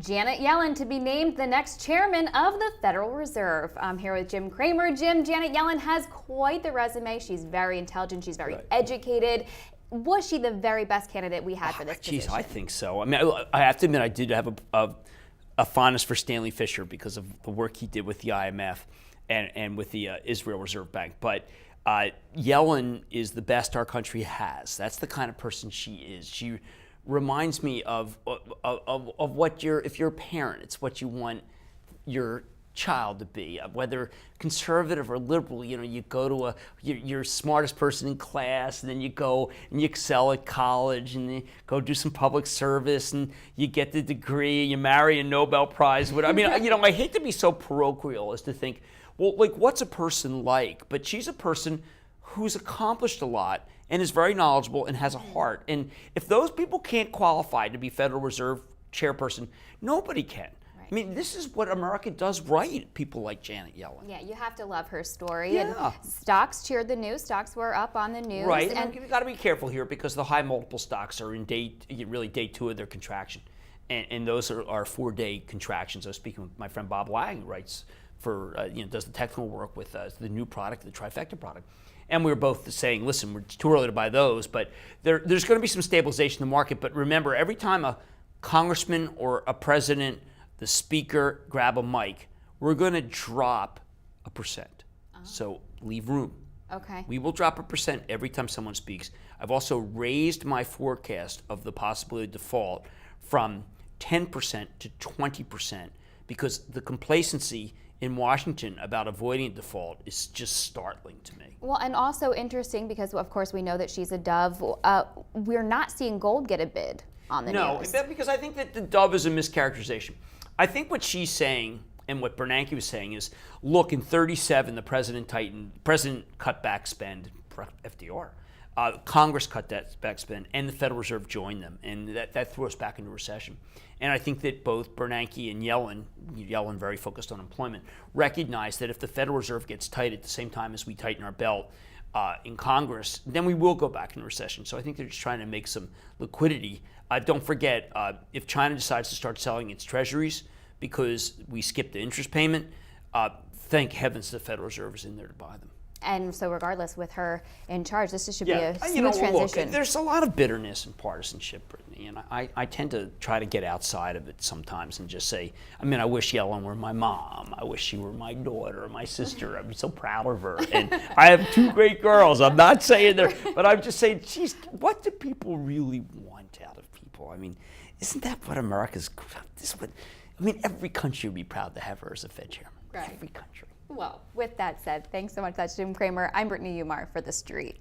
Janet Yellen to be named the next chairman of the Federal Reserve. I'm here with Jim Cramer. Jim, Janet Yellen has quite the resume. She's very intelligent. She's very educated. Was she the very best candidate we had for this position? I think so. I mean, I have to admit, I did have a fondness for Stanley Fischer because of the work he did with the IMF and with the Israel Reserve Bank. But Yellen is the best our country has. That's the kind of person she is. She reminds me of what if you're a parent, it's what you want your child to be, whether conservative or liberal. You know, you go to you're smartest person in class, and then you go and you excel at college, and you go do some public service, and you get the degree, you marry a Nobel Prize. I mean, I hate to be so parochial as to think, well, like, what's a person like? But she's a person who's accomplished a lot and is very knowledgeable and has a heart. And if those people can't qualify to be Federal Reserve chairperson, nobody can. Right. I mean, this is what America does right, people like Janet Yellen. Yeah, you have to love her story. Yeah. And stocks cheered the news. Stocks were up on the news. Right, and you've got to be careful here because the high multiple stocks are in day two of their contraction. And those are 4-day contractions. I was speaking with my friend Bob Lang, who writes for, does the technical work with the new product, the Trifecta product. And we were both saying, listen, it's too early to buy those, but there's going to be some stabilization in the market. But remember, every time a congressman or a president, the speaker, grab a mic, we're going to drop 1%. So leave room. Okay. We will drop 1% every time someone speaks. I've also raised my forecast of the possibility of default from 10% to 20% because the complacency in Washington about avoiding a default is just startling to me. Well, and also interesting because, of course, we know that she's a dove. We're not seeing gold get a bid on the news. No, because I think that the dove is a mischaracterization. I think what she's saying and what Bernanke was saying is, look, in 37, the president cut back spend, FDR. Congress cut that back spend, and the Federal Reserve joined them, and that threw us back into recession. And I think that both Bernanke and Yellen very focused on employment, recognize that if the Federal Reserve gets tight at the same time as we tighten our belt in Congress, then we will go back into recession. So I think they're just trying to make some liquidity. Don't forget, if China decides to start selling its treasuries because we skipped the interest payment, thank heavens the Federal Reserve is in there to buy them. And so regardless, with her in charge, this should be a smooth transition. Look, there's a lot of bitterness and partisanship, Brittany, and I tend to try to get outside of it sometimes and just say, I wish Yellen were my mom. I wish she were my daughter or my sister. I'd be so proud of her. And I have 2 great girls. I'm not saying but I'm just saying, geez, what do people really want out of people? I mean, isn't that what America's, every country would be proud to have her as a Fed chairman. Right. Every country. Well, with that said, thanks so much. That's Jim Cramer. I'm Brittany Umar for The Street.